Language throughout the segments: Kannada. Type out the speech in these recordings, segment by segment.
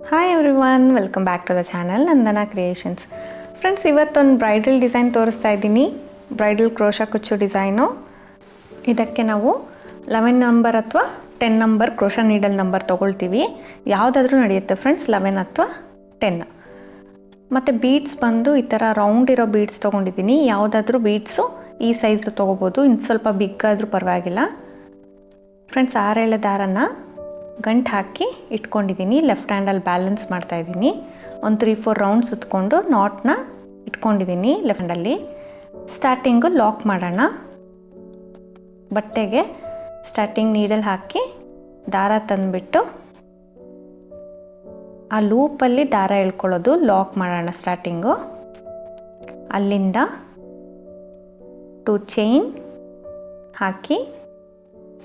Hi everyone, welcome back to the channel Nandana creations. Friends, ಇವತ್ತೊಂದು ಬ್ರೈಡಲ್ ಡಿಸೈನ್ ತೋರಿಸ್ತಾ ಇದ್ದೀನಿ. ಬ್ರೈಡಲ್ ಕ್ರೋಶಾ ಕುಚ್ಚು ಡಿಸೈನು. ಇದಕ್ಕೆ ನಾವು 11 ನಂಬರ್ ಅಥವಾ 10 ನಂಬರ್ ಕ್ರೋಶಾ ನೀಡಲ್ ನಂಬರ್ ತೊಗೊಳ್ತೀವಿ. ಯಾವುದಾದ್ರೂ ನಡೆಯುತ್ತೆ ಫ್ರೆಂಡ್ಸ್, 11 ಅಥವಾ 10. ಮತ್ತು ಬೀಡ್ಸ್ ಬಂದು ಈ ಥರ ರೌಂಡ್ ಇರೋ ಬೀಡ್ಸ್ ತೊಗೊಂಡಿದ್ದೀನಿ. ಯಾವುದಾದ್ರೂ ಬೀಡ್ಸು ಈ ಸೈಜ್ ತೊಗೋಬೋದು, ಇನ್ನು ಸ್ವಲ್ಪ ಬಿಗ್ ಆದರೂ ಪರವಾಗಿಲ್ಲ. ಫ್ರೆಂಡ್ಸ್, 6 ಎಳೆ ದಾರನ ಗಂಟು ಹಾಕಿ ಇಟ್ಕೊಂಡಿದ್ದೀನಿ. ಲೆಫ್ಟ್ ಹ್ಯಾಂಡಲ್ಲಿ ಬ್ಯಾಲೆನ್ಸ್ ಮಾಡ್ತಾಯಿದ್ದೀನಿ. ಒಂದು 3-4 ರೌಂಡ್ ಸುತ್ತಕೊಂಡು ನಾಟ್ನ ಇಟ್ಕೊಂಡಿದ್ದೀನಿ ಲೆಫ್ಟ್ ಹ್ಯಾಂಡಲ್ಲಿ. ಸ್ಟಾರ್ಟಿಂಗು ಲಾಕ್ ಮಾಡೋಣ. ಬಟ್ಟೆಗೆ ಸ್ಟಾರ್ಟಿಂಗ್ ನೀಡಲ್ ಹಾಕಿ ದಾರ ತಂದುಬಿಟ್ಟು ಆ ಲೂಪಲ್ಲಿ ದಾರ ಎಳ್ಕೊಳ್ಳೋದು, ಲಾಕ್ ಮಾಡೋಣ ಸ್ಟಾರ್ಟಿಂಗು. ಅಲ್ಲಿಂದ 2 ಚೈನ್ ಹಾಕಿ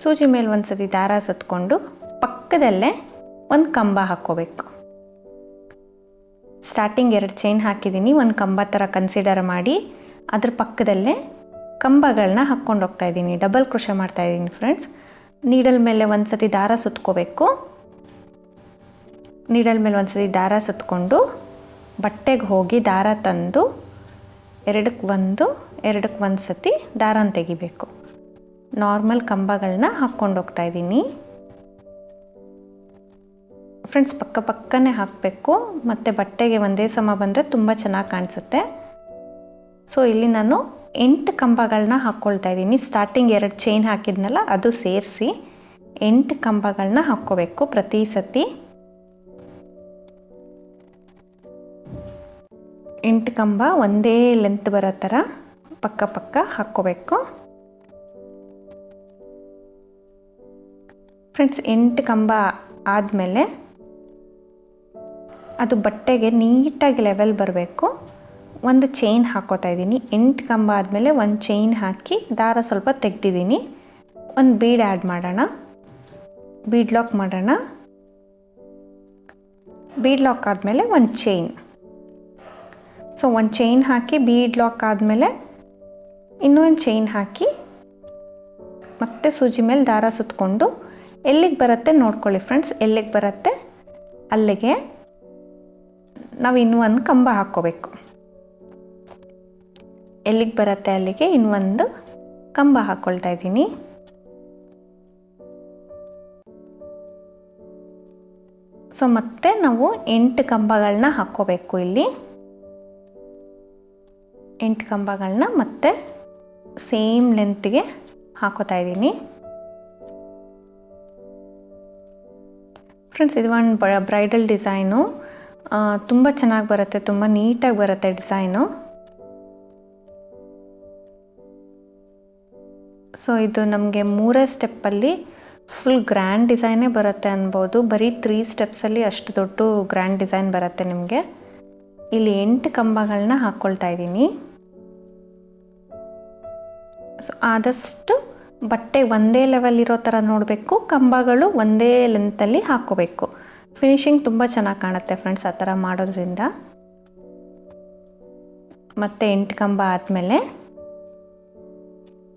ಸೂಜಿ ಮೇಲೆ ಒಂದು ಸತಿ ದಾರ ಸುತ್ತಕೊಂಡು ಪಕ್ಕದಲ್ಲೇ ಒಂದು ಕಂಬ ಹಾಕ್ಕೋಬೇಕು. ಸ್ಟಾರ್ಟಿಂಗ್ 2 ಚೈನ್ ಹಾಕಿದ್ದೀನಿ, ಒಂದು ಕಂಬ ಥರ ಕನ್ಸಿಡರ್ ಮಾಡಿ ಅದ್ರ ಪಕ್ಕದಲ್ಲೇ ಕಂಬಗಳನ್ನ ಹಾಕ್ಕೊಂಡು ಹೋಗ್ತಾ ಇದ್ದೀನಿ. ಡಬಲ್ ಕ್ರೋಶೆ ಮಾಡ್ತಾ ಇದ್ದೀನಿ ಫ್ರೆಂಡ್ಸ್. ನೀಡಲ್ ಮೇಲೆ ಒಂದು ಸತಿ ದಾರ ಸುತ್ಕೋಬೇಕು. ನೀಡಲ್ ಮೇಲೆ ಒಂದು ಸತಿ ದಾರ ಸುತ್ತಕೊಂಡು ಬಟ್ಟೆಗೆ ಹೋಗಿ ದಾರ ತಂದು 2ಕ್ಕೆ 1, 2ಕ್ಕೆ 1 ಸತಿ ದಾರನ ತೆಗಿಬೇಕು. ನಾರ್ಮಲ್ ಕಂಬಗಳನ್ನ ಹಾಕ್ಕೊಂಡು ಹೋಗ್ತಾ ಇದ್ದೀನಿ ಫ್ರೆಂಡ್ಸ್. ಪಕ್ಕನೇ ಹಾಕಬೇಕು, ಮತ್ತು ಬಟ್ಟೆಗೆ ಒಂದೇ ಸಮ ಬಂದರೆ ತುಂಬ ಚೆನ್ನಾಗಿ ಕಾಣಿಸುತ್ತೆ. ಸೊ ಇಲ್ಲಿ ನಾನು 8 ಕಂಬಗಳನ್ನ ಹಾಕ್ಕೊಳ್ತಾ ಇದ್ದೀನಿ. ಸ್ಟಾರ್ಟಿಂಗ್ 2 ಚೈನ್ ಹಾಕಿದ್ನಲ್ಲ, ಅದು ಸೇರಿಸಿ 8 ಕಂಬಗಳನ್ನ ಹಾಕ್ಕೋಬೇಕು ಪ್ರತಿ ಸತಿ. 8 ಕಂಬ ಒಂದೇ ಲೆಂತ್ ಬರೋ ಥರ ಪಕ್ಕ ಹಾಕ್ಕೋಬೇಕು ಫ್ರೆಂಡ್ಸ್. 8 ಕಂಬ ಆದಮೇಲೆ ಅದು ಬಟ್ಟೆಗೆ ನೀಟಾಗಿ ಲೆವೆಲ್ ಬರಬೇಕು. ಒಂದು ಚೈನ್ ಹಾಕೋತಾ ಇದ್ದೀನಿ. 8 ಕಂಬ ಆದಮೇಲೆ ಒಂದು ಚೈನ್ ಹಾಕಿ ದಾರ ಸ್ವಲ್ಪ ತೆಗೆದಿದ್ದೀನಿ. ಒಂದು ಬೀಡ್ ಆ್ಯಡ್ ಮಾಡೋಣ. ಬೀಡ್ ಲಾಕ್ ಮಾಡೋಣ. ಬೀಡ್ ಲಾಕ್ ಆದಮೇಲೆ ಒಂದು ಚೈನ್. ಸೊ ಒಂದು ಚೈನ್ ಹಾಕಿ ಬೀಡ್ ಲಾಕ್ ಆದಮೇಲೆ ಇನ್ನೊಂದು ಚೈನ್ ಹಾಕಿ ಮತ್ತೆ ಸೂಜಿ ಮೇಲೆ ದಾರ ಸುತ್ತಕೊಂಡು ಎಲ್ಲಿಗೆ ಬರುತ್ತೆ ನೋಡ್ಕೊಳ್ಳಿ ಫ್ರೆಂಡ್ಸ್. ಎಲ್ಲಿಗೆ ಬರುತ್ತೆ ಅಲ್ಲಿಗೆ ನಾವು ಇನ್ನೂ ಒಂದು ಕಂಬ ಹಾಕ್ಕೋಬೇಕು. ಎಲ್ಲಿಗೆ ಬರುತ್ತೆ ಅಲ್ಲಿಗೆ ಇನ್ನೊಂದು ಕಂಬ ಹಾಕ್ಕೊಳ್ತಾ ಇದ್ದೀನಿ. ಸೊ ಮತ್ತೆ ನಾವು 8 ಕಂಬಗಳನ್ನ ಹಾಕ್ಕೋಬೇಕು. ಇಲ್ಲಿ 8 ಕಂಬಗಳನ್ನ ಮತ್ತೆ ಸೇಮ್ ಲೆಂತ್ಗೆ ಹಾಕೋತಾ ಇದ್ದೀನಿ ಫ್ರೆಂಡ್ಸ್. ಇದು ಒಂದು ಬ್ರೈಡಲ್ ಡಿಸೈನು. ತುಂಬ ಚೆನ್ನಾಗಿ ಬರುತ್ತೆ, ತುಂಬ ನೀಟಾಗಿ ಬರುತ್ತೆ ಡಿಸೈನು. ಸೊ ಇದು ನಮಗೆ 3 ಸ್ಟೆಪ್ಪಲ್ಲಿ ಫುಲ್ ಗ್ರ್ಯಾಂಡ್ ಡಿಸೈನೇ ಬರುತ್ತೆ ಅನ್ಬೋದು. ಬರೀ 3 ಸ್ಟೆಪ್ಸಲ್ಲಿ ಅಷ್ಟು ದೊಡ್ಡ ಗ್ರ್ಯಾಂಡ್ ಡಿಸೈನ್ ಬರುತ್ತೆ ನಿಮಗೆ. ಇಲ್ಲಿ 8 ಕಂಬಗಳನ್ನ ಹಾಕ್ಕೊಳ್ತಾ ಇದ್ದೀನಿ. ಸೊ ಆದಷ್ಟು ಬಟ್ಟೆ ಒಂದೇ ಲೆವೆಲ್ ಇರೋ ಥರ ನೋಡಬೇಕು. ಕಂಬಗಳು ಒಂದೇ ಲೆಂತಲ್ಲಿ ಹಾಕ್ಕೋಬೇಕು. ಫಿನಿಶಿಂಗ್ ತುಂಬ ಚೆನ್ನಾಗಿ ಕಾಣುತ್ತೆ ಫ್ರೆಂಡ್ಸ್ ಆ ಥರ ಮಾಡೋದ್ರಿಂದ. ಮತ್ತು 8 ಕಂಬ ಆದಮೇಲೆ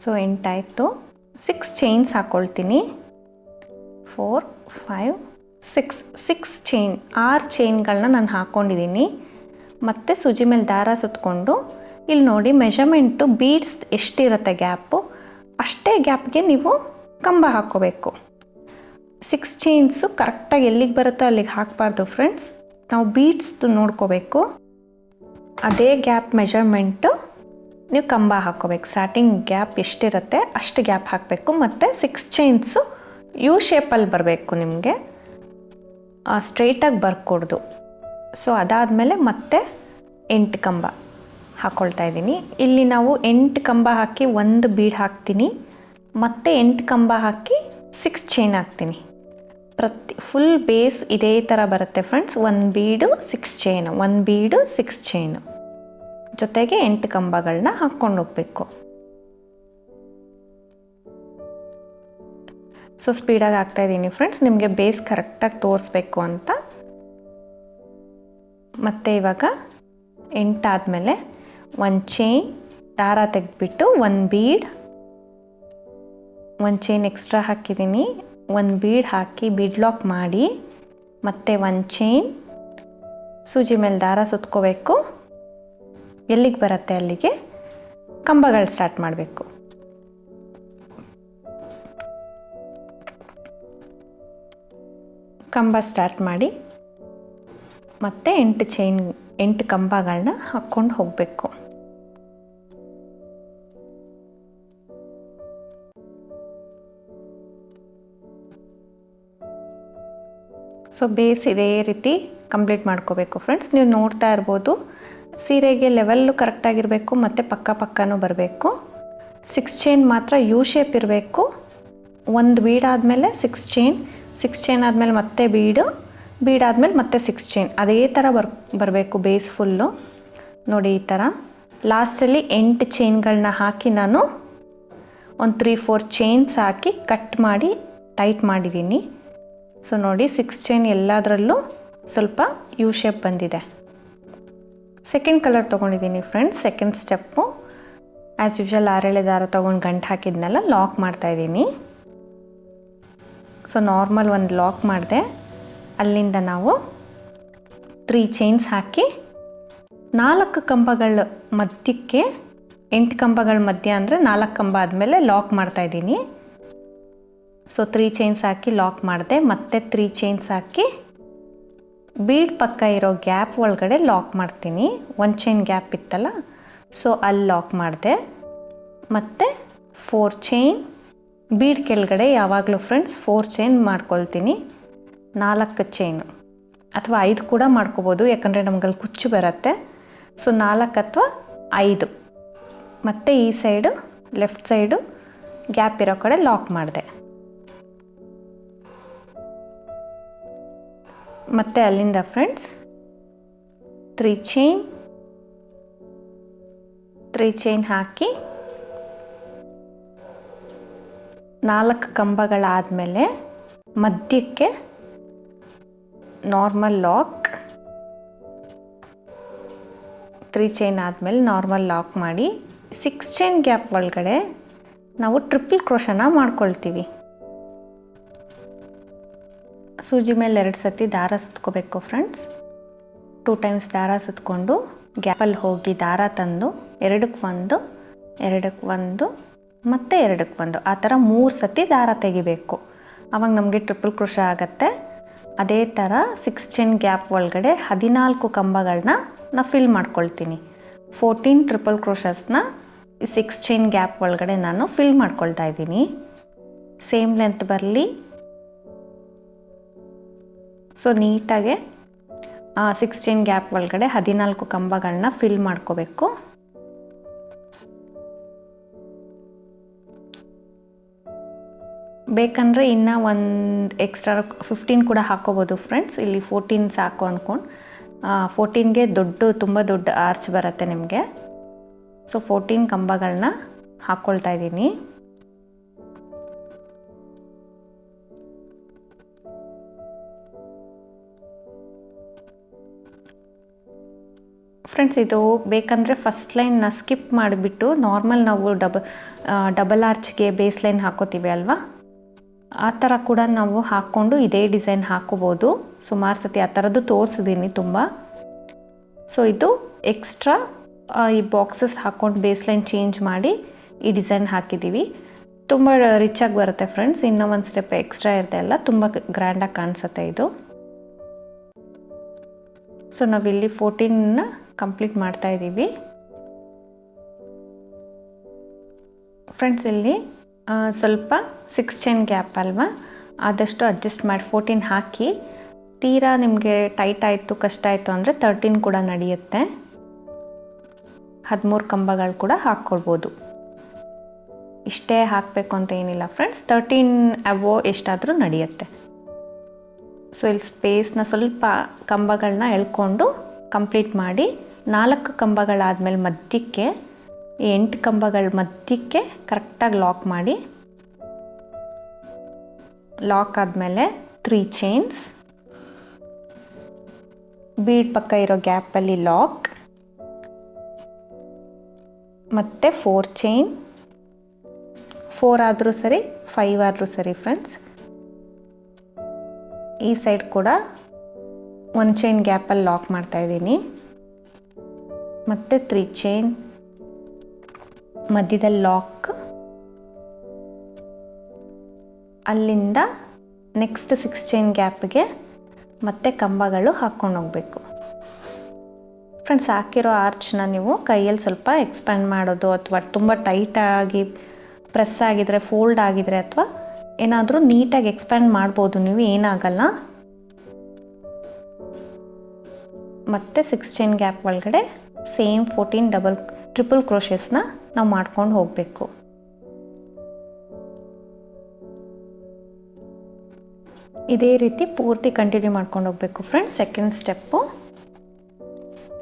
ಸೊ 8 ಆಯಿತು. 6 ಚೈನ್ಸ್ ಹಾಕ್ಕೊಳ್ತೀನಿ. 4, 5, 6 ಚೈನ್, 6 ಚೈನ್ಗಳನ್ನ ನಾನು ಹಾಕ್ಕೊಂಡಿದ್ದೀನಿ. ಮತ್ತು ಸೂಜಿ ಮೇಲೆ ದಾರ ಸುತ್ತಕೊಂಡು ಇಲ್ಲಿ ನೋಡಿ ಮೆಷರ್ಮೆಂಟು ಬೀಡ್ಸ್ ಎಷ್ಟಿರುತ್ತೆ ಗ್ಯಾಪು, ಅಷ್ಟೇ ಗ್ಯಾಪ್ಗೆ ನೀವು ಕಂಬ ಹಾಕ್ಕೋಬೇಕು. 6 ಚೈನ್ಸು ಕರೆಕ್ಟಾಗಿ ಎಲ್ಲಿಗೆ ಬರುತ್ತೋ ಅಲ್ಲಿಗೆ ಹಾಕಬಾರ್ದು ಫ್ರೆಂಡ್ಸ್. ನಾವು ಬೀಡ್ಸ್ದು ನೋಡ್ಕೋಬೇಕು. ಅದೇ ಗ್ಯಾಪ್ ಮೆಷರ್ಮೆಂಟು ನೀವು ಕಂಬ ಹಾಕ್ಕೋಬೇಕು. ಸ್ಟಾರ್ಟಿಂಗ್ ಗ್ಯಾಪ್ ಎಷ್ಟಿರುತ್ತೆ ಅಷ್ಟು ಗ್ಯಾಪ್ ಹಾಕಬೇಕು. ಮತ್ತು 6 ಚೈನ್ಸು ಯು ಶೇಪಲ್ಲಿ ಬರಬೇಕು ನಿಮಗೆ, ಸ್ಟ್ರೈಟಾಗಿ ಬರ್ಕೊಡ್ದು. ಸೊ ಅದಾದಮೇಲೆ ಮತ್ತೆ 8 ಕಂಬ ಹಾಕ್ಕೊಳ್ತಾ ಇದ್ದೀನಿ. ಇಲ್ಲಿ ನಾವು 8 ಕಂಬ ಹಾಕಿ ಒಂದು ಬೀಡ್ ಹಾಕ್ತೀನಿ, ಮತ್ತು 8 ಕಂಬ ಹಾಕಿ 6 ಚೈನ್ ಹಾಕ್ತೀನಿ. ಫುಲ್ ಬೇಸ್ ಇದೇ ಥರ ಬರುತ್ತೆ ಫ್ರೆಂಡ್ಸ್. 1 ಬೀಡು 6 ಚೈನು, 1 ಬೀಡು 6 ಚೈನು, ಜೊತೆಗೆ 8 ಕಂಬಗಳನ್ನ ಹಾಕ್ಕೊಂಡು ಹೋಗಬೇಕು. ಸೊ ಸ್ಪೀಡಾಗಿ ಹಾಕ್ತಾಯಿದ್ದೀನಿ ಫ್ರೆಂಡ್ಸ್, ನಿಮಗೆ ಬೇಸ್ ಕರೆಕ್ಟಾಗಿ ತೋರಿಸ್ಬೇಕು ಅಂತ. ಮತ್ತು ಇವಾಗ 8 ಆದಮೇಲೆ 1 ಚೈನ್ ದಾರ ತೆಗೆದ್ಬಿಟ್ಟು 1 ಬೀಡ್, 1 ಚೈನ್ ಎಕ್ಸ್ಟ್ರಾ ಹಾಕಿದ್ದೀನಿ, 1 ಬೀಡ್ ಹಾಕಿ ಬೀಡ್ ಲಾಕ್ ಮಾಡಿ, ಮತ್ತು 1 ಚೈನ್ ಸೂಜಿ ಮೇಲೆ ದಾರ ಸುತ್ಕೋಬೇಕು. ಎಲ್ಲಿಗೆ ಬರುತ್ತೆ ಅಲ್ಲಿಗೆ ಕಂಬಗಳು ಸ್ಟಾರ್ಟ್ ಮಾಡಬೇಕು. ಕಂಬ ಸ್ಟಾರ್ಟ್ ಮಾಡಿ ಮತ್ತೆ 8 ಕಂಬಗಳನ್ನ ಹಾಕ್ಕೊಂಡು ಹೋಗಬೇಕು. ಸೊ ಬೇಸ್ ಇದೇ ರೀತಿ ಕಂಪ್ಲೀಟ್ ಮಾಡ್ಕೋಬೇಕು ಫ್ರೆಂಡ್ಸ್. ನೀವು ನೋಡ್ತಾ ಇರ್ಬೋದು ಸೀರೆಗೆ ಲೆವೆಲ್ಲು ಕರೆಕ್ಟಾಗಿರಬೇಕು ಮತ್ತು ಪಕ್ಕನೂ ಬರಬೇಕು. 6 ಚೈನ್ ಮಾತ್ರ ಯು ಶೇಪ್ ಇರಬೇಕು. ಒಂದು ಬೀಡ್ ಆದಮೇಲೆ 6 ಚೈನ್ ಆದಮೇಲೆ ಮತ್ತೆ ಬೀಡ್ ಆದಮೇಲೆ ಮತ್ತೆ 6 ಚೈನ್ ಅದೇ ಥರ ಬರಬೇಕು ಬೇಸ್ ಫುಲ್ಲು. ನೋಡಿ ಈ ಥರ ಲಾಸ್ಟಲ್ಲಿ 8 ಚೈನ್ಗಳನ್ನ ಹಾಕಿ ನಾನು ಒಂದು 3-4 ಚೈನ್ಸ್ ಹಾಕಿ ಕಟ್ ಮಾಡಿ ಟೈಟ್ ಮಾಡಿದ್ದೀನಿ. ಸೊ ನೋಡಿ 6 ಚೈನ್ ಎಲ್ಲದರಲ್ಲೂ ಸ್ವಲ್ಪ ಯು ಶೇಪ್ ಬಂದಿದೆ. ಸೆಕೆಂಡ್ ಕಲರ್ ತೊಗೊಂಡಿದ್ದೀನಿ friends. Second step as usual 6 ದಾರ ತೊಗೊಂಡು ಗಂಟು ಹಾಕಿದ್ನೆಲ್ಲ ಲಾಕ್ ಮಾಡ್ತಾಯಿದ್ದೀನಿ. ಸೊ ನಾರ್ಮಲ್ ಒಂದು ಲಾಕ್ ಮಾಡಿದೆ. ಅಲ್ಲಿಂದ ನಾವು 3 ಚೈನ್ಸ್ ಹಾಕಿ 4 ಕಂಬಗಳ ಮಧ್ಯಕ್ಕೆ 8 ಕಂಬಗಳ ಮಧ್ಯ ಅಂದರೆ 4 ಕಂಬ ಆದಮೇಲೆ ಲಾಕ್ ಮಾಡ್ತಾಯಿದ್ದೀನಿ. ಸೊ 3 ಚೈನ್ಸ್ ಹಾಕಿ ಲಾಕ್ ಮಾಡಿದೆ. ಮತ್ತೆ 3 ಚೈನ್ಸ್ ಹಾಕಿ ಬೀಡ್ ಪಕ್ಕ ಇರೋ ಗ್ಯಾಪ್ ಒಳಗಡೆ ಲಾಕ್ ಮಾಡ್ತೀನಿ. 1 ಚೈನ್ ಗ್ಯಾಪ್ ಇತ್ತಲ್ಲ, ಸೊ ಅಲ್ಲಿ ಲಾಕ್ ಮಾಡಿದೆ. ಮತ್ತು 4 ಚೈನ್ ಬೀಡ್ ಕೆಳಗಡೆ ಯಾವಾಗಲೂ ಫ್ರೆಂಡ್ಸ್ 4 ಚೈನ್ ಮಾಡ್ಕೊಳ್ತೀನಿ. 4 ಚೈನು ಅಥವಾ 5 ಕೂಡ ಮಾಡ್ಕೋಬೋದು, ಯಾಕಂದರೆ ನಮಗಲ್ಲಿ ಕುಚ್ಚು ಬರುತ್ತೆ. ಸೊ 4 ಅಥವಾ 5 ಮತ್ತು ಈ ಸೈಡು ಲೆಫ್ಟ್ ಸೈಡು ಗ್ಯಾಪ್ ಇರೋ ಕಡೆ ಲಾಕ್ ಮಾಡಿದೆ. ಮತ್ತು ಅಲ್ಲಿಂದ ಫ್ರೆಂಡ್ಸ್ 3 ಚೈನ್ ಹಾಕಿ 4 ಕಂಬಗಳಾದಮೇಲೆ ಮಧ್ಯಕ್ಕೆ ನಾರ್ಮಲ್ ಲಾಕ್. 3 ಚೈನ್ ಆದಮೇಲೆ ನಾರ್ಮಲ್ ಲಾಕ್ ಮಾಡಿ 6 ಚೈನ್ ಗ್ಯಾಪ್ ಒಳಗಡೆ ನಾವು ಟ್ರಿಪಲ್ ಕ್ರೋಶನ ಮಾಡ್ಕೊಳ್ತೀವಿ. ಸೂಜಿ ಮೇಲೆ 2 ಸತಿ ದಾರ ಸುತ್ಕೋಬೇಕು ಫ್ರೆಂಡ್ಸ್. 2 ಟೈಮ್ಸ್ ದಾರ ಸುತ್ಕೊಂಡು ಗ್ಯಾಪಲ್ಲಿ ಹೋಗಿ ದಾರ ತಂದು 2ಕ್ಕೆ 1, 2ಕ್ಕೆ 1 ಮತ್ತು 2ಕ್ಕೆ 1 ಆ ಥರ 3 ಸತಿ ದಾರ ತೆಗಿಬೇಕು. ಆವಾಗ ನಮಗೆ ಟ್ರಿಪಲ್ ಕ್ರೋಶ ಆಗುತ್ತೆ. ಅದೇ ಥರ 6 ಚೈನ್ ಗ್ಯಾಪ್ ಒಳಗಡೆ 14 ಕಂಬಗಳನ್ನ ನಾನು ಫಿಲ್ ಮಾಡ್ಕೊಳ್ತೀನಿ. 14 ಟ್ರಿಪಲ್ ಕ್ರೋಶಸ್ನ 6 ಚೈನ್ ಗ್ಯಾಪ್ ಒಳಗಡೆ ನಾನು ಫಿಲ್ ಮಾಡ್ಕೊಳ್ತಾ ಇದ್ದೀನಿ. ಸೇಮ್ ಲೆಂತ್ ಬರಲಿ. ಸೊ ನೀಟಾಗೆ 6 ಚೈನ್ ಗ್ಯಾಪ್ ಒಳಗಡೆ 14 ಕಂಬಗಳನ್ನ ಫಿಲ್ ಮಾಡ್ಕೋಬೇಕು. ಬೇಕಂದರೆ ಇನ್ನೂ ಒಂದು ಎಕ್ಸ್ಟ್ರಾ 15 ಕೂಡ ಹಾಕೋಬೋದು ಫ್ರೆಂಡ್ಸ್. ಇಲ್ಲಿ 14 ಸಾಕು ಅಂದ್ಕೊಂಡು 14ಗೆ ತುಂಬ ದೊಡ್ಡ ಆರ್ಚ್ ಬರುತ್ತೆ ನಿಮಗೆ. ಸೊ 14 ಕಂಬಗಳನ್ನ ಹಾಕ್ಕೊಳ್ತಾ ಇದ್ದೀನಿ. ಫ್ರೆಂಡ್ಸ್ ಇದು ಬೇಕಂದರೆ ಫಸ್ಟ್ ಲೈನ್ನ ಸ್ಕಿಪ್ ಮಾಡಿಬಿಟ್ಟು ನಾರ್ಮಲ್ ನಾವು ಡಬಲ್ ಆರ್ಚ್ಗೆ ಬೇಸ್ ಲೈನ್ ಹಾಕೋತೀವಿ ಅಲ್ವಾ, ಆ ಥರ ಕೂಡ ನಾವು ಹಾಕ್ಕೊಂಡು ಇದೇ ಡಿಸೈನ್ ಹಾಕೋಬೋದು. ಸುಮಾರು ಸತಿ ಆ ಥರದ್ದು ತೋರಿಸಿದ್ದೀನಿ ತುಂಬ. ಸೊ ಇದು ಎಕ್ಸ್ಟ್ರಾ ಈ ಬಾಕ್ಸಸ್ ಹಾಕ್ಕೊಂಡು ಬೇಸ್ ಲೈನ್ ಚೇಂಜ್ ಮಾಡಿ ಈ ಡಿಸೈನ್ ಹಾಕಿದ್ದೀವಿ. ತುಂಬ ರಿಚಾಗಿ ಬರುತ್ತೆ ಫ್ರೆಂಡ್ಸ್. ಇನ್ನೂ ಒಂದು ಸ್ಟೆಪ್ ಎಕ್ಸ್ಟ್ರಾ ಇರುತ್ತೆ ಅಲ್ಲ, ತುಂಬ ಗ್ರ್ಯಾಂಡಾಗಿ ಕಾಣಿಸುತ್ತೆ ಇದು. ಸೊ ನಾವಿಲ್ಲಿ 14ನ ಕಂಪ್ಲೀಟ್ ಮಾಡ್ತಾ ಇದ್ದೀವಿ ಫ್ರೆಂಡ್ಸ್. ಇಲ್ಲಿ ಸ್ವಲ್ಪ 6 ಚೈನ್ ಗ್ಯಾಪ್ ಅಲ್ವಾ, ಆದಷ್ಟು ಅಡ್ಜಸ್ಟ್ ಮಾಡಿ 14 ಹಾಕಿ. ತೀರಾ ನಿಮಗೆ ಟೈಟ್ ಆಯಿತು ಕಷ್ಟ ಆಯಿತು ಅಂದರೆ 13 ಕೂಡ ನಡೆಯುತ್ತೆ. 13 ಕಂಬಗಳು ಕೂಡ ಹಾಕ್ಕೊಳ್ಬೋದು. ಇಷ್ಟೇ ಹಾಕಬೇಕು ಅಂತ ಏನಿಲ್ಲ ಫ್ರೆಂಡ್ಸ್, 13 ಅಬೋ ಎಷ್ಟಾದರೂ ನಡೆಯುತ್ತೆ. ಸೊ ಇಲ್ಲಿ ಸ್ಪೇಸ್ನ ಸ್ವಲ್ಪ ಕಂಬಗಳನ್ನ ಎಳ್ಕೊಂಡು ಕಂಪ್ಲೀಟ್ ಮಾಡಿ 4 ಕಂಬಗಳಾದಮೇಲೆ ಮಧ್ಯಕ್ಕೆ 8 ಕಂಬಗಳ ಮಧ್ಯಕ್ಕೆ ಕರೆಕ್ಟಾಗಿ ಲಾಕ್ ಮಾಡಿ. ಲಾಕ್ ಆದಮೇಲೆ 3 ಚೈನ್ಸ್, ಬೀಡ್ ಪಕ್ಕ ಇರೋ ಗ್ಯಾಪಲ್ಲಿ ಲಾಕ್, ಮತ್ತು 4 ಚೈನ್. 4 ಆದರೂ ಸರಿ, 5 ಆದರೂ ಸರಿ ಫ್ರೆಂಡ್ಸ್. ಈ ಸೈಡ್ ಕೂಡ 1 ಚೈನ್ ಗ್ಯಾಪಲ್ಲಿ ಲಾಕ್ ಮಾಡ್ತಾಯಿದ್ದೀನಿ. ಮತ್ತು 3 ಚೈನ್ ಮಧ್ಯದಲ್ಲಿ ಲಾಕ್. ಅಲ್ಲಿಂದ ನೆಕ್ಸ್ಟ್ 6 ಚೈನ್ ಗ್ಯಾಪ್ಗೆ ಮತ್ತೆ ಕಂಬಗಳು ಹಾಕ್ಕೊಂಡು ಹೋಗಬೇಕು. ಫ್ರೆಂಡ್ಸ್, ಹಾಕಿರೋ ಆರ್ಚ್ನ ನೀವು ಕೈಯಲ್ಲಿ ಸ್ವಲ್ಪ ಎಕ್ಸ್ಪ್ಯಾಂಡ್ ಮಾಡೋದು ಅಥವಾ ತುಂಬ ಟೈಟಾಗಿ ಪ್ರೆಸ್ ಆಗಿದ್ರೆ, ಫೋಲ್ಡ್ ಆಗಿದ್ರೆ ಅಥವಾ ಏನಾದರೂ ನೀಟಾಗಿ ಎಕ್ಸ್ಪ್ಯಾಂಡ್ ಮಾಡ್ಬೋದು ನೀವು, ಏನಾಗಲ್ಲ. ಮತ್ತು 6 ಚೈನ್ ಗ್ಯಾಪ್ ಒಳಗಡೆ ಸೇಮ್ 14 ಟ್ರಿಪಲ್ ಕ್ರೋಶೆಸ್ನ ನಾವು ಮಾಡ್ಕೊಂಡು ಹೋಗಬೇಕು. ಇದೇ ರೀತಿ ಪೂರ್ತಿ ಕಂಟಿನ್ಯೂ ಮಾಡ್ಕೊಂಡು ಹೋಗಬೇಕು ಫ್ರೆಂಡ್ಸ್. ಸೆಕೆಂಡ್ ಸ್ಟೆಪ್ಪು,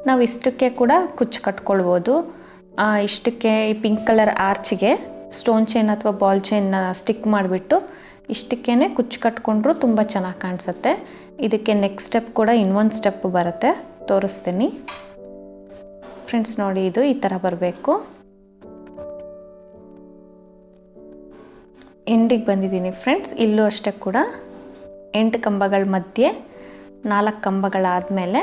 ನಾವು ಇಷ್ಟಕ್ಕೆ ಕೂಡ ಕುಚ್ಚು ಕಟ್ಕೊಳ್ಬೋದು. ಇಷ್ಟಕ್ಕೆ ಈ ಪಿಂಕ್ ಕಲರ್ ಆರ್ಚಿಗೆ ಸ್ಟೋನ್ ಚೈನ್ ಅಥವಾ ಬಾಲ್ ಚೈನ್ನ ಸ್ಟಿಕ್ ಮಾಡಿಬಿಟ್ಟು ಇಷ್ಟಕ್ಕೇ ಕುಚ್ಚು ಕಟ್ಕೊಂಡ್ರೂ ತುಂಬ ಚೆನ್ನಾಗಿ ಕಾಣಿಸುತ್ತೆ. ಇದಕ್ಕೆ ನೆಕ್ಸ್ಟ್ ಸ್ಟೆಪ್ ಕೂಡ ಇನ್ನೊಂದು ಸ್ಟೆಪ್ ಬರುತ್ತೆ, ತೋರಿಸ್ತೀನಿ ಫ್ರೆಂಡ್ಸ್. ನೋಡಿ, ಇದು ಈ ಥರ ಬರಬೇಕು. ಎಂಡಿಗೆ ಬಂದಿದ್ದೀನಿ ಫ್ರೆಂಡ್ಸ್. ಇಲ್ಲೂ ಅಷ್ಟೇ ಕೂಡ 8 ಕಂಬಗಳ ಮಧ್ಯೆ 4 ಕಂಬಗಳಾದಮೇಲೆ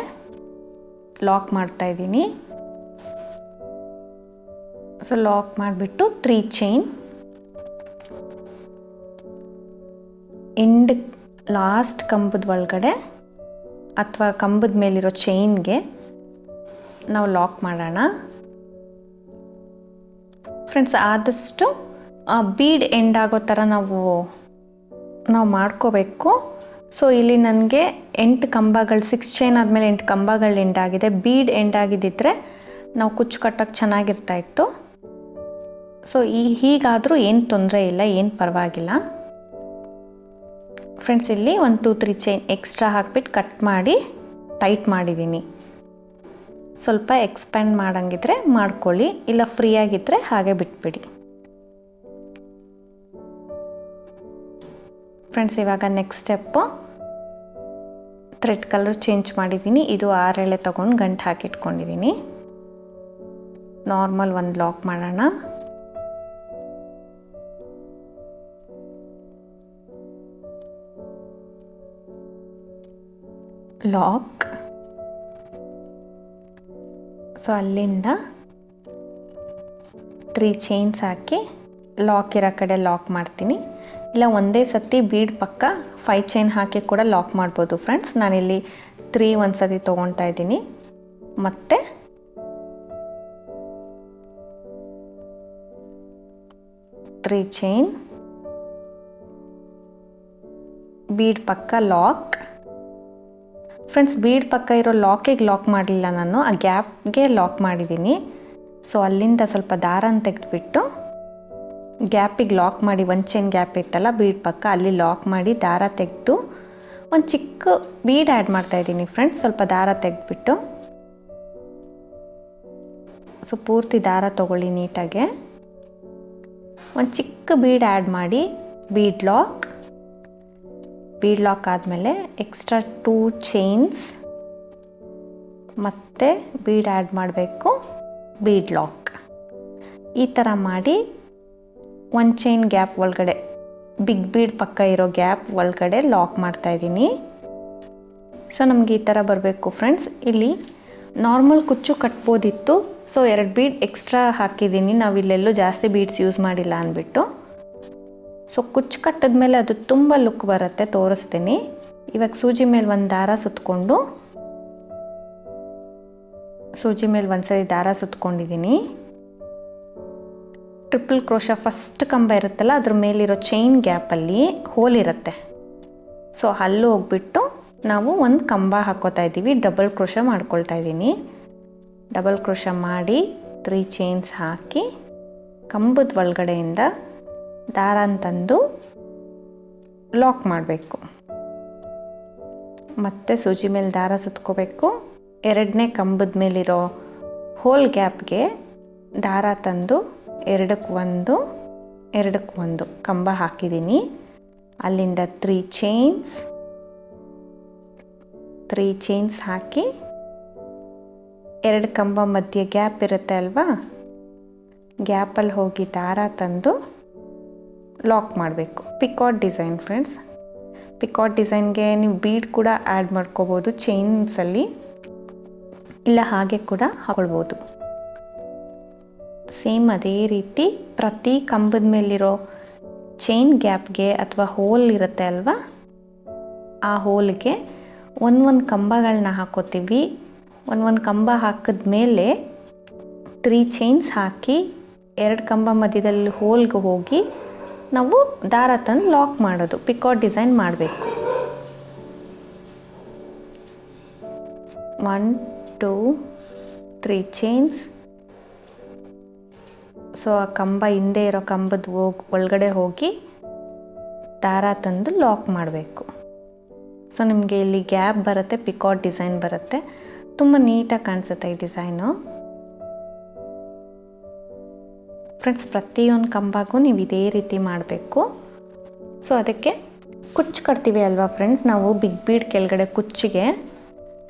ಲಾಕ್ ಮಾಡ್ತಾಯಿದ್ದೀನಿ. ಸೊ ಲಾಕ್ ಮಾಡಿಬಿಟ್ಟು 3 ಚೈನ್ ಎಂಡ್ ಲಾಸ್ಟ್ ಕಂಬದ ಒಳಗಡೆ ಅಥವಾ ಕಂಬದ ಮೇಲಿರೋ ಚೈನ್ಗೆ ನಾವು ಲಾಕ್ ಮಾಡೋಣ ಫ್ರೆಂಡ್ಸ್. ಆದಷ್ಟು ಬೀಡ್ ಎಂಡ್ ಆಗೋ ಥರ ನಾವು ಮಾಡ್ಕೋಬೇಕು. ಸೊ ಇಲ್ಲಿ ನನಗೆ 8 ಕಂಬಗಳು 6 ಚೈನ್ ಆದಮೇಲೆ 8 ಕಂಬಗಳು ಎಂಡ್ ಆಗಿದೆ. ಬೀಡ್ ಎಂಡ್ ಆಗಿದ್ದಿದ್ರೆ ನಾವು ಕುಚ್ಚು ಕಟ್ಟೋಕ್ಕೆ ಚೆನ್ನಾಗಿರ್ತಾಯಿತ್ತು. ಸೊ ಹೀಗಾದರೂ ಏನು ತೊಂದರೆ ಇಲ್ಲ, ಏನು ಪರವಾಗಿಲ್ಲ ಫ್ರೆಂಡ್ಸ್. ಇಲ್ಲಿ 1 2 3 ಚೈನ್ ಎಕ್ಸ್ಟ್ರಾ ಹಾಕ್ಬಿಟ್ಟು ಕಟ್ ಮಾಡಿ ಟೈಟ್ ಮಾಡಿದ್ದೀನಿ. ಸ್ವಲ್ಪ ಎಕ್ಸ್ಪ್ಯಾಂಡ್ ಮಾಡೋಂಗಿದ್ರೆ ಮಾಡ್ಕೊಳ್ಳಿ, ಇಲ್ಲ ಫ್ರೀ ಆಗಿದ್ದರೆ ಹಾಗೆ ಬಿಟ್ಬಿಡಿ ಫ್ರೆಂಡ್ಸ್. ಇವಾಗ next step, thread colour change ಮಾಡಿದ್ದೀನಿ. ಇದು 6 ಎಳೆ ತೊಗೊಂಡು ಗಂಟು ಹಾಕಿಟ್ಕೊಂಡಿದ್ದೀನಿ. ನಾರ್ಮಲ್ ಒಂದು ಲಾಕ್ ಮಾಡೋಣ. ಲಾಕ್. ಸೊ ಅಲ್ಲಿಂದ 3 ಚೈನ್ಸ್ ಹಾಕಿ ಲಾಕ್ ಇರೋ ಕಡೆ ಲಾಕ್ ಮಾಡ್ತೀನಿ. ಇಲ್ಲ ಒಂದೇ ಸತಿ ಬೀಡ್ ಪಕ್ಕ 5 ಚೈನ್ ಹಾಕಿ ಕೂಡ ಲಾಕ್ ಮಾಡ್ಬೋದು ಫ್ರೆಂಡ್ಸ್. ನಾನಿಲ್ಲಿ 3 ಒಂದು ಸತಿ ತೊಗೊಳ್ತಾ ಇದ್ದೀನಿ. ಮತ್ತು ತ್ರೀ ಚೈನ್ ಬೀಡ್ ಪಕ್ಕ ಲಾಕ್ ಫ್ರೆಂಡ್ಸ್. ಬೀಡ್ ಪಕ್ಕ ಇರೋ ಲಾಕಿಗೆ ಲಾಕ್ ಮಾಡಲಿಲ್ಲ ನಾನು, ಆ ಗ್ಯಾಪ್ಗೆ ಲಾಕ್ ಮಾಡಿದ್ದೀನಿ. ಸೊ ಅಲ್ಲಿಂದ ಸ್ವಲ್ಪ ದಾರನ ತೆಗೆದುಬಿಟ್ಟು ಗ್ಯಾಪಿಗೆ ಲಾಕ್ ಮಾಡಿ, 1 ಚೈನ್ ಗ್ಯಾಪ್ ಇತ್ತಲ್ಲ ಬೀಡ್ ಪಕ್ಕ, ಅಲ್ಲಿ ಲಾಕ್ ಮಾಡಿ ದಾರ ತೆಗೆದು ಒಂದು ಚಿಕ್ಕ ಬೀಡ್ ಆ್ಯಡ್ ಮಾಡ್ತಾಯಿದ್ದೀನಿ ಫ್ರೆಂಡ್ಸ್. ಸ್ವಲ್ಪ ದಾರ ತೆಗೆದುಬಿಟ್ಟು, ಸೊ ಪೂರ್ತಿ ದಾರ ತೊಗೊಳ್ಳಿ ನೀಟಾಗೆ. ಒಂದು ಚಿಕ್ಕ ಬೀಡ್ ಆ್ಯಡ್ ಮಾಡಿ ಬೀಡ್ ಲಾಕ್ ಆದಮೇಲೆ ಎಕ್ಸ್ಟ್ರಾ 2 ಚೈನ್ಸ್ ಮತ್ತು ಬೀಡ್ ಆ್ಯಡ್ ಮಾಡಬೇಕು, ಬೀಡ್ ಲಾಕ್. ಈ ಥರ ಮಾಡಿ 1 ಚೈನ್ ಗ್ಯಾಪ್ ಒಳಗಡೆ ಬಿಗ್ ಬೀಡ್ ಪಕ್ಕ ಇರೋ ಗ್ಯಾಪ್ ಒಳಗಡೆ ಲಾಕ್ ಮಾಡ್ತಾಯಿದ್ದೀನಿ. ಸೊ ನಮಗೆ ಈ ಥರ ಬರಬೇಕು ಫ್ರೆಂಡ್ಸ್. ಇಲ್ಲಿ ನಾರ್ಮಲ್ ಕುಚ್ಚು ಕಟ್ಬೋದಿತ್ತು, ಸೊ 2 ಬೀಡ್ ಎಕ್ಸ್ಟ್ರಾ ಹಾಕಿದ್ದೀನಿ. ನಾವಿಲ್ಲೆಲ್ಲೂ ಜಾಸ್ತಿ ಬೀಡ್ಸ್ ಯೂಸ್ ಮಾಡಿಲ್ಲ ಅಂದ್ಬಿಟ್ಟು. ಸೊ ಕುಚ್ಚು ಕಟ್ಟಿದ್ಮೇಲೆ ಅದು ತುಂಬ ಲುಕ್ ಬರುತ್ತೆ, ತೋರಿಸ್ತೀನಿ. ಇವಾಗ ಸೂಜಿ ಮೇಲೆ ಒಂದು ದಾರ ಸುತ್ತಕೊಂಡು, ಸೂಜಿ ಮೇಲೆ ಒಂದ್ಸರಿ ದಾರ ಸುತ್ತಕೊಂಡಿದ್ದೀನಿ. ಟ್ರಿಪಲ್ ಕ್ರೋಶ ಫಸ್ಟ್ ಕಂಬ ಇರುತ್ತಲ್ಲ, ಅದ್ರ ಮೇಲಿರೋ ಚೈನ್ ಗ್ಯಾಪಲ್ಲಿ ಹೋಲ್ ಇರುತ್ತೆ. ಸೊ ಅಲ್ಲೂ ಹೋಗ್ಬಿಟ್ಟು ನಾವು ಒಂದು ಕಂಬ ಹಾಕ್ಕೋತಾ ಇದ್ದೀವಿ. ಡಬಲ್ ಕ್ರೋಶ ಮಾಡ್ಕೊಳ್ತಾ ಇದ್ದೀನಿ. ಡಬಲ್ ಕ್ರೋಶ ಮಾಡಿ 3 ಚೈನ್ಸ್ ಹಾಕಿ ಕಂಬದ ಒಳಗಡೆಯಿಂದ ದಾರನ ತಂದು ಲಾಕ್ ಮಾಡಬೇಕು. ಮತ್ತು ಸೂಜಿ ಮೇಲೆ ದಾರ ಸುತ್ಕೋಬೇಕು. 2ನೇ ಕಂಬದ ಮೇಲಿರೋ ಹೋಲ್ ಗ್ಯಾಪ್ಗೆ ದಾರ ತಂದು 2ಕ್ಕೆ 1 ಕಂಬ ಹಾಕಿದ್ದೀನಿ. ಅಲ್ಲಿಂದ 3 ಚೈನ್ಸ್ ಹಾಕಿ 2 ಕಂಬ ಮಧ್ಯೆ ಗ್ಯಾಪ್ ಇರುತ್ತೆ ಅಲ್ವಾ, ಗ್ಯಾಪಲ್ಲಿ ಹೋಗಿ ದಾರ ತಂದು ಲಾಕ್ ಮಾಡಬೇಕು. Picot design friends. ಪಿಕಾಟ್ ಡಿಸೈನ್ಗೆ ನೀವು ಬೀಡ್ ಕೂಡ ಆ್ಯಡ್ ಮಾಡ್ಕೋಬೋದು ಚೈನ್ಸಲ್ಲಿ, ಇಲ್ಲ ಹಾಗೆ ಕೂಡ ಹಾಕೊಳ್ಬೋದು. ಸೇಮ್ ಅದೇ ರೀತಿ ಪ್ರತಿ ಕಂಬದ ಮೇಲಿರೋ ಚೈನ್ ಗ್ಯಾಪ್ಗೆ ಅಥವಾ ಹೋಲ್ ಇರುತ್ತೆ ಅಲ್ವಾ, ಆ ಹೋಲ್ಗೆ ಒಂದೊಂದು ಕಂಬಗಳನ್ನ ಹಾಕೋತೀವಿ. ಒಂದೊಂದು ಕಂಬ ಹಾಕಿದ್ಮೇಲೆ 3 ಚೈನ್ಸ್ ಹಾಕಿ 2 ಕಂಬ ಮಧ್ಯದಲ್ಲಿ ಹೋಲ್ಗೆ ಹೋಗಿ ನಾವು ದಾರ ತಂದು ಲಾಕ್ ಮಾಡೋದು, ಪಿಕಾಟ್ ಡಿಸೈನ್ ಮಾಡಬೇಕು. 1 2 3 ಚೈನ್ಸ್. ಸೊ ಆ ಕಂಬ ಹಿಂದೆ ಇರೋ ಕಂಬದ ಒಳಗಡೆ ಹೋಗಿ ದಾರ ತಂದು ಲಾಕ್ ಮಾಡಬೇಕು. ಸೊ ನಿಮಗೆ ಇಲ್ಲಿ ಗ್ಯಾಪ್ ಬರುತ್ತೆ, ಪಿಕಾಟ್ ಡಿಸೈನ್ ಬರುತ್ತೆ. ತುಂಬ ನೀಟಾಗಿ ಕಾಣಿಸುತ್ತೆ ಈ ಡಿಸೈನು. ಫ್ರೆಂಡ್ಸ್, ಪ್ರತಿಯೊಂದು ಕಂಬಗೂ ನೀವು ಇದೇ ರೀತಿ ಮಾಡಬೇಕು. ಸೊ ಅದಕ್ಕೆ ಕುಚ್ಚು ಕಟ್ತೀವಿ ಅಲ್ವಾ ಫ್ರೆಂಡ್ಸ್, ನಾವು ಬಿಗ್ ಬೀಡ್ ಕೆಳಗಡೆ ಕುಚ್ಚಿಗೆ.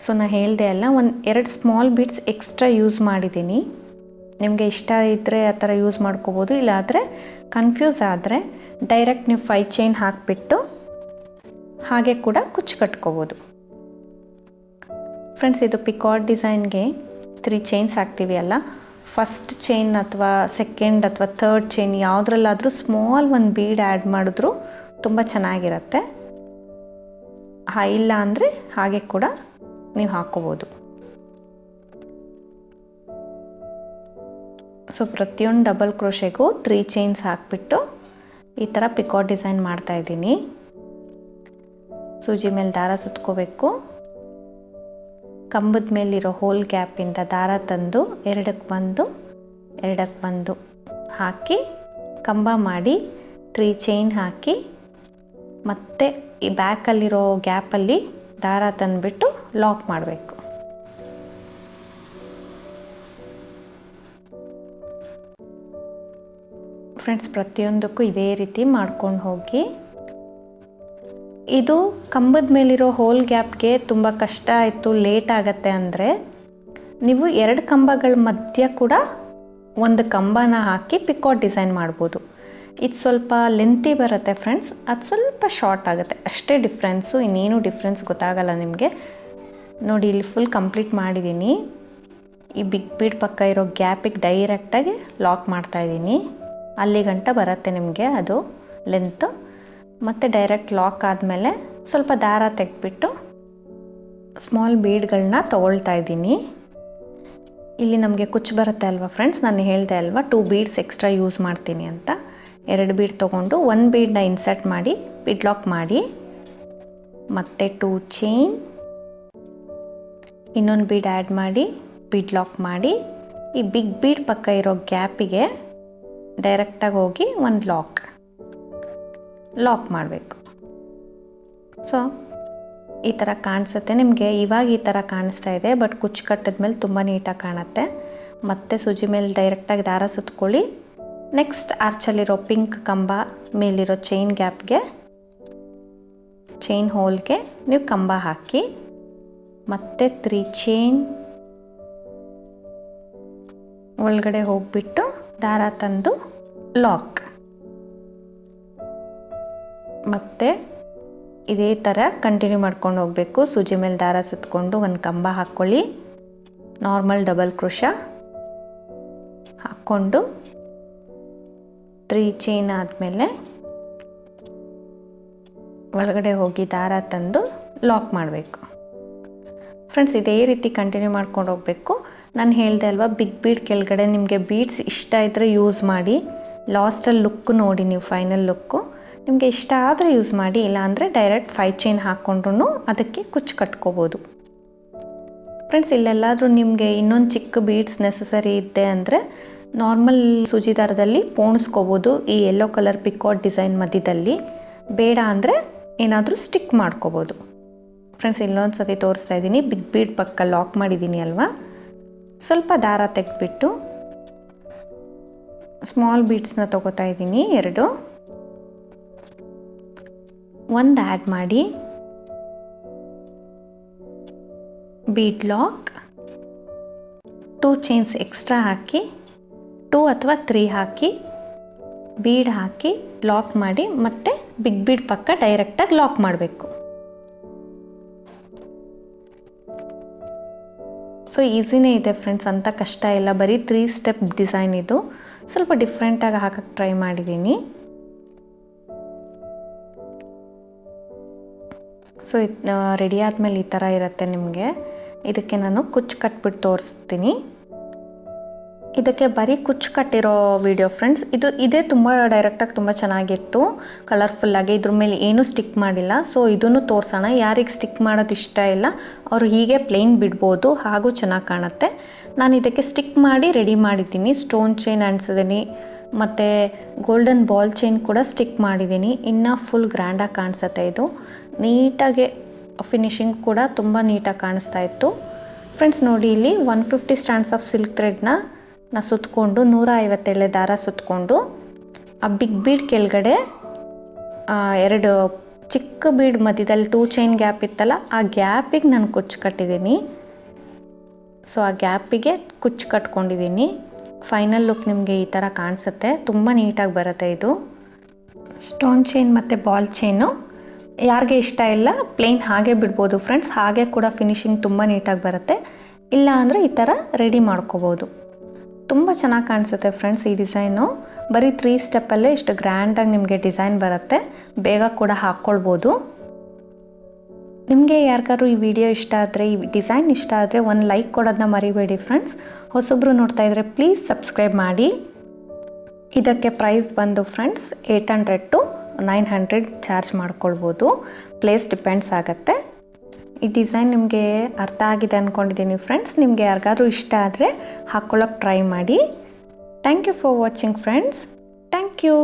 ಸೊ ನಾನು ಹೇಳಿದೆ ಅಲ್ಲ, 1-2 ಸ್ಮಾಲ್ ಬೀಡ್ಸ್ ಎಕ್ಸ್ಟ್ರಾ ಯೂಸ್ ಮಾಡಿದ್ದೀನಿ. ನಿಮಗೆ ಇಷ್ಟ ಇದ್ದರೆ ಆ ಥರ ಯೂಸ್ ಮಾಡ್ಕೋಬೋದು, ಇಲ್ಲಾದರೆ ಕನ್ಫ್ಯೂಸ್ ಆದರೆ ಡೈರೆಕ್ಟ್ ನೀವು 5 ಚೈನ್ ಹಾಕಿಬಿಟ್ಟು ಹಾಗೆ ಕೂಡ ಕುಚ್ಚು ಕಟ್ಕೋಬೋದು. ಫ್ರೆಂಡ್ಸ್, ಇದು ಪಿಕಾಟ್ ಡಿಸೈನ್ಗೆ 3 ಚೈನ್ಸ್ ಹಾಕ್ತೀವಿ ಅಲ್ಲ, ಫಸ್ಟ್ ಚೈನ್ ಅಥವಾ ಸೆಕೆಂಡ್ ಅಥವಾ ಥರ್ಡ್ ಚೈನ್ ಯಾವುದ್ರಲ್ಲಾದರೂ ಸ್ಮಾಲ್ ಒಂದು ಬೀಡ್ ಆ್ಯಡ್ ಮಾಡಿದ್ರೂ ತುಂಬ ಚೆನ್ನಾಗಿರುತ್ತೆ. ಇಲ್ಲ ಅಂದರೆ ಹಾಗೆ ಕೂಡ ನೀವು ಹಾಕ್ಕೋಬೋದು. ಸೊ ಪ್ರತಿಯೊಂದು ಡಬಲ್ ಕ್ರೋಶೆಗೂ 3 ಚೈನ್ಸ್ ಹಾಕಿಬಿಟ್ಟು ಈ ಥರ ಪಿಕಾಟ್ ಡಿಸೈನ್ ಮಾಡ್ತಾಯಿದ್ದೀನಿ. ಸೂಜಿ ಮೇಲೆ ದಾರ ಸುತ್ಕೋಬೇಕು. ಕಂಬದ ಮೇಲಿರೋ ಹೋಲ್ ಗ್ಯಾಪಿಂದ ದಾರ ತಂದು 2ಕ್ಕೆ 1 2ಕ್ಕೆ 1 ಹಾಕಿ ಕಂಬ ಮಾಡಿ 3 ಚೈನ್ ಹಾಕಿ ಮತ್ತೆ ಈ ಬ್ಯಾಕಲ್ಲಿರೋ ಗ್ಯಾಪಲ್ಲಿ ದಾರ ತಂದುಬಿಟ್ಟು ಲಾಕ್ ಮಾಡಬೇಕು. ಫ್ರೆಂಡ್ಸ್, ಪ್ರತಿಯೊಂದಕ್ಕೂ ಇದೇ ರೀತಿ ಮಾಡ್ಕೊಂಡು ಹೋಗಿ. ಇದು ಕಂಬದ ಮೇಲಿರೋ ಹೋಲ್ ಗ್ಯಾಪ್ಗೆ ತುಂಬ ಕಷ್ಟ ಆಯಿತು, ಲೇಟ್ ಆಗುತ್ತೆ ಅಂದರೆ ನೀವು 2 ಕಂಬಗಳ ಮಧ್ಯ ಕೂಡ ಒಂದು ಕಂಬನ ಹಾಕಿ ಪಿಕಾಟ್ ಡಿಸೈನ್ ಮಾಡ್ಬೋದು. ಇದು ಸ್ವಲ್ಪ ಲೆಂತಿ ಬರುತ್ತೆ ಫ್ರೆಂಡ್ಸ್, ಅದು ಸ್ವಲ್ಪ ಶಾರ್ಟ್ ಆಗುತ್ತೆ ಅಷ್ಟೇ ಡಿಫ್ರೆನ್ಸು, ಇನ್ನೇನು ಡಿಫ್ರೆನ್ಸ್ ಗೊತ್ತಾಗಲ್ಲ ನಿಮಗೆ. ನೋಡಿ, ಇಲ್ಲಿ ಫುಲ್ ಕಂಪ್ಲೀಟ್ ಮಾಡಿದ್ದೀನಿ. ಈ ಬಿಗ್ ಬೀಡ್ ಪಕ್ಕ ಇರೋ ಗ್ಯಾಪಿಗೆ ಡೈರೆಕ್ಟಾಗಿ ಲಾಕ್ ಮಾಡ್ತಾಯಿದ್ದೀನಿ. ಅಲ್ಲಿ ಗಂಟ ಬರುತ್ತೆ ನಿಮಗೆ ಅದು ಲೆಂತ್. ಮತ್ತು ಡೈರೆಕ್ಟ್ ಲಾಕ್ ಆದಮೇಲೆ ಸ್ವಲ್ಪ ದಾರ ತೆಗೆದ್ಬಿಟ್ಟು ಸ್ಮಾಲ್ ಬೀಡ್ಗಳನ್ನ ತೊಗೊಳ್ತಾ ಇದ್ದೀನಿ. ಇಲ್ಲಿ ನಮಗೆ ಕುಚ್ಚು ಬರುತ್ತೆ ಅಲ್ವಾ ಫ್ರೆಂಡ್ಸ್, ನಾನು ಹೇಳಿದೆ ಅಲ್ವಾ 2 ಬೀಡ್ಸ್ ಎಕ್ಸ್ಟ್ರಾ ಯೂಸ್ ಮಾಡ್ತೀನಿ ಅಂತ. 2 ಬೀಡ್ ತೊಗೊಂಡು 1 ಬೀಡನ್ನ ಇನ್ಸರ್ಟ್ ಮಾಡಿ ಬಿಡ್ ಲಾಕ್ ಮಾಡಿ, ಮತ್ತು 2 ಚೈನ್, ಇನ್ನೊಂದು ಬೀಡ್ ಆ್ಯಡ್ ಮಾಡಿ ಬಿಡ್ ಲಾಕ್ ಮಾಡಿ, ಈ ಬಿಗ್ ಬೀಡ್ ಪಕ್ಕ ಇರೋ ಗ್ಯಾಪಿಗೆ ಡೈರೆಕ್ಟಾಗಿ ಹೋಗಿ ಒಂದು ಲಾಕ್ ಮಾಡಬೇಕು. ಸೊ ಈ ಥರ ಕಾಣಿಸುತ್ತೆ ನಿಮಗೆ. ಇವಾಗ ಈ ಥರ ಕಾಣಿಸ್ತಾ ಇದೆ, ಬಟ್ ಕುಚ್ಚು ಕಟ್ಟಿದ್ಮೇಲೆ ತುಂಬ ನೀಟಾಗಿ ಕಾಣುತ್ತೆ. ಮತ್ತು ಸೂಜಿ ಮೇಲೆ ಡೈರೆಕ್ಟಾಗಿ ದಾರ ಸುತ್ಕೊಳ್ಳಿ. ನೆಕ್ಸ್ಟ್ ಆರ್ಚಲ್ಲಿರೋ ಪಿಂಕ್ ಕಂಬ ಮೇಲಿರೋ ಚೈನ್ ಗ್ಯಾಪ್ಗೆ, ಚೈನ್ ಹೋಲ್ಗೆ ನೀವು ಕಂಬ ಹಾಕಿ, ಮತ್ತು 3 ಚೈನ್ ಒಳಗಡೆ ಹೋಗಿಬಿಟ್ಟು ದಾರ ತಂದು ಲಾಕ್. ಮತ್ತು ಇದೇ ಥರ ಕಂಟಿನ್ಯೂ ಮಾಡ್ಕೊಂಡು ಹೋಗಬೇಕು. ಸೂಜಿ ಮೇಲೆ ದಾರ ಸುತ್ತಕೊಂಡು ಒಂದು ಕಂಬ ಹಾಕ್ಕೊಳ್ಳಿ, ನಾರ್ಮಲ್ ಡಬಲ್ ಕ್ರೋಶ ಹಾಕ್ಕೊಂಡು 3 ಚೈನ್ ಆದಮೇಲೆ ಒಳಗಡೆ ಹೋಗಿ ದಾರ ತಂದು ಲಾಕ್ ಮಾಡಬೇಕು. ಫ್ರೆಂಡ್ಸ್, ಇದೇ ರೀತಿ ಕಂಟಿನ್ಯೂ ಮಾಡ್ಕೊಂಡು ಹೋಗಬೇಕು. ನಾನು ಹೇಳಿದೆ ಅಲ್ವಾ, ಬಿಗ್ ಬೀಡ್ ಕೆಳಗಡೆ ನಿಮಗೆ ಬೀಡ್ಸ್ ಇಷ್ಟ ಇದ್ದರೆ ಯೂಸ್ ಮಾಡಿ. ಲಾಸ್ಟಲ್ಲಿ ಲುಕ್ ನೋಡಿ ನೀವು, ಫೈನಲ್ ಲುಕ್ಕು ನಿಮಗೆ ಇಷ್ಟ ಆದರೆ ಯೂಸ್ ಮಾಡಿ, ಇಲ್ಲಾಂದರೆ ಡೈರೆಕ್ಟ್ 5 ಚೈನ್ ಹಾಕ್ಕೊಂಡ್ರೂ ಅದಕ್ಕೆ ಕುಚ್ಚು ಕಟ್ಕೋಬೋದು. ಫ್ರೆಂಡ್ಸ್, ಇಲ್ಲೆಲ್ಲಾದರೂ ನಿಮಗೆ ಇನ್ನೊಂದು ಚಿಕ್ಕ ಬೀಡ್ಸ್ ನೆಸಸರಿ ಇದೆ ಅಂದರೆ ನಾರ್ಮಲ್ ಸೂಜಿ ದಾರದಲ್ಲಿ ಪೋಣಿಸ್ಕೋಬೋದು ಈ ಯೆಲ್ಲೋ ಕಲರ್ ಪಿಕಾಟ್ ಡಿಸೈನ್ ಮಧ್ಯದಲ್ಲಿ. ಬೇಡ ಅಂದರೆ ಏನಾದರೂ ಸ್ಟಿಕ್ ಮಾಡ್ಕೋಬೋದು. ಫ್ರೆಂಡ್ಸ್, ಇಲ್ಲೊಂದು ಸತಿ ತೋರಿಸ್ತಾ ಇದ್ದೀನಿ. ಬಿಗ್ ಬೀಡ್ ಪಕ್ಕ ಲಾಕ್ ಮಾಡಿದ್ದೀನಿ ಅಲ್ವಾ, ಸ್ವಲ್ಪ ದಾರ ತೆಗೆದ್ಬಿಟ್ಟು ಸ್ಮಾಲ್ ಬೀಡ್ಸ್ನ ತೊಗೋತಾ ಇದ್ದೀನಿ 2. ಒಂದು ಆ್ಯಡ್ ಮಾಡಿ ಬೀಡ್ ಲಾಕ್, 2 ಚೈನ್ಸ್ ಎಕ್ಸ್ಟ್ರಾ ಹಾಕಿ 2 ಅಥವಾ 3 ಹಾಕಿ ಬೀಡ್ ಹಾಕಿ ಲಾಕ್ ಮಾಡಿ, ಮತ್ತು ಬಿಗ್ ಬೀಡ್ ಪಕ್ಕ ಡೈರೆಕ್ಟಾಗಿ ಲಾಕ್ ಮಾಡಬೇಕು. ಸೊ ಈಸಿನೇ ಇದೆ ಫ್ರೆಂಡ್ಸ್, ಅಂಥ ಕಷ್ಟ ಇಲ್ಲ. ಬರೀ 3 ಸ್ಟೆಪ್ ಡಿಸೈನ್ ಇದು. ಸ್ವಲ್ಪ ಡಿಫ್ರೆಂಟಾಗಿ ಹಾಕಕ್ಕೆ ಟ್ರೈ ಮಾಡಿದ್ದೀನಿ. ಸೊ ರೆಡಿ ಆದಮೇಲೆ ಈ ಥರ ಇರುತ್ತೆ ನಿಮಗೆ. ಇದಕ್ಕೆ ನಾನು ಕುಚ್ಚು ಕಟ್ಬಿಟ್ಟು ತೋರಿಸ್ತೀನಿ. ಇದಕ್ಕೆ ಬರೀ ಕುಚ್ಚು ಕಟ್ಟಿರೋ ವಿಡಿಯೋ ಫ್ರೆಂಡ್ಸ್. ಇದೇ ತುಂಬ ಡೈರೆಕ್ಟಾಗಿ ತುಂಬ ಚೆನ್ನಾಗಿತ್ತು, ಕಲರ್ಫುಲ್ಲಾಗಿ. ಇದ್ರ ಮೇಲೆ ಏನೂ ಸ್ಟಿಕ್ ಮಾಡಿಲ್ಲ. ಸೊ ಇದನ್ನು ತೋರಿಸೋಣ. ಯಾರಿಗೆ ಸ್ಟಿಕ್ ಮಾಡೋದು ಇಷ್ಟ ಇಲ್ಲ ಅವರು ಹೀಗೆ ಪ್ಲೇನ್ ಬಿಡ್ಬೋದು, ಹಾಗೂ ಚೆನ್ನಾಗಿ ಕಾಣುತ್ತೆ. ನಾನು ಇದಕ್ಕೆ ಸ್ಟಿಕ್ ಮಾಡಿ ರೆಡಿ ಮಾಡಿದ್ದೀನಿ. ಸ್ಟೋನ್ ಚೈನ್ ಅಂಟಿಸಿದ್ದೀನಿ, ಮತ್ತು ಗೋಲ್ಡನ್ ಬಾಲ್ ಚೈನ್ ಕೂಡ ಸ್ಟಿಕ್ ಮಾಡಿದ್ದೀನಿ. ಇನ್ನೂ ಫುಲ್ ಗ್ರ್ಯಾಂಡಾಗಿ ಕಾಣಿಸುತ್ತೆ ಇದು. ನೀಟಾಗಿ ಫಿನಿಶಿಂಗ್ ಕೂಡ ತುಂಬ ನೀಟಾಗಿ ಕಾಣಿಸ್ತಾ ಇತ್ತು ಫ್ರೆಂಡ್ಸ್. ನೋಡಿ, ಇಲ್ಲಿ 150 ಸ್ಟ್ಯಾಂಡ್ಸ್ ಆಫ್ ಸಿಲ್ಕ್ ಥ್ರೆಡ್ನ ಸುತ್ತಕೊಂಡು 150 ದಾರ ಸುತ್ತಕೊಂಡು ಆ ಬಿಗ್ ಬೀಡ್ ಕೆಳಗಡೆ 2 ಚಿಕ್ಕ ಬೀಡ್ ಮಧ್ಯದಲ್ಲಿ 2 ಚೈನ್ ಗ್ಯಾಪ್ ಇತ್ತಲ್ಲ, ಆ ಗ್ಯಾಪಿಗೆ ನಾನು ಕುಚ್ಚು ಕಟ್ಟಿದ್ದೀನಿ. ಸೊ ಆ ಗ್ಯಾಪಿಗೆ ಕುಚ್ಚು ಕಟ್ಕೊಂಡಿದ್ದೀನಿ. ಫೈನಲ್ ಲುಕ್ ನಿಮಗೆ ಈ ಥರ ಕಾಣಿಸುತ್ತೆ. ತುಂಬ ನೀಟಾಗಿ ಬರುತ್ತೆ ಇದು. ಸ್ಟೋನ್ ಚೈನ್ ಮತ್ತು ಬಾಲ್ ಚೈನು ಯಾರಿಗೆ ಇಷ್ಟ ಇಲ್ಲ ಪ್ಲೇನ್ ಹಾಗೆ ಬಿಡ್ಬೋದು ಫ್ರೆಂಡ್ಸ್. ಹಾಗೆ ಕೂಡ ಫಿನಿಶಿಂಗ್ ತುಂಬ ನೀಟಾಗಿ ಬರುತ್ತೆ. ಇಲ್ಲ ಅಂದರೆ ಈ ಥರ ರೆಡಿ ಮಾಡ್ಕೋಬೋದು. ತುಂಬ ಚೆನ್ನಾಗಿ ಕಾಣಿಸುತ್ತೆ ಫ್ರೆಂಡ್ಸ್ ಈ ಡಿಸೈನು. ಬರೀ 3 ಸ್ಟೆಪ್ಪಲ್ಲೇ ಇಷ್ಟು ಗ್ರ್ಯಾಂಡಾಗಿ ನಿಮಗೆ ಡಿಸೈನ್ ಬರುತ್ತೆ. ಬೇಗ ಕೂಡ ಹಾಕ್ಕೊಳ್ಬೋದು. ನಿಮಗೆ ಯಾರಿಗಾದ್ರು ಈ ವಿಡಿಯೋ ಇಷ್ಟ ಆದರೆ, ಈ ಡಿಸೈನ್ ಇಷ್ಟ ಆದರೆ ಒಂದು ಲೈಕ್ ಕೊಡೋದನ್ನ ಮರಿಬೇಡಿ ಫ್ರೆಂಡ್ಸ್. ಹೊಸೊಬ್ಬರು ನೋಡ್ತಾ ಇದ್ದರೆ ಪ್ಲೀಸ್ ಸಬ್ಸ್ಕ್ರೈಬ್ ಮಾಡಿ. ಇದಕ್ಕೆ ಪ್ರೈಸ್ ಬಂದು ಫ್ರೆಂಡ್ಸ್ 800 to 900 ಚಾರ್ಜ್ ಮಾಡ್ಕೊಳ್ಬೋದು. ಪ್ಲೇಸ್ ಡಿಪೆಂಡ್ಸ್ ಆಗುತ್ತೆ. ಈ ಡಿಸೈನ್ ನಿಮಗೆ ಅರ್ಥ ಆಗಿದೆ ಅಂದ್ಕೊಂಡಿದ್ದೀನಿ ಫ್ರೆಂಡ್ಸ್. ನಿಮಗೆ ಯಾರಿಗಾದ್ರೂ ಇಷ್ಟ ಆದರೆ ಹಾಕ್ಕೊಳ್ಳೋಕೆ ಟ್ರೈ ಮಾಡಿ. Thank you for watching friends. Thank you.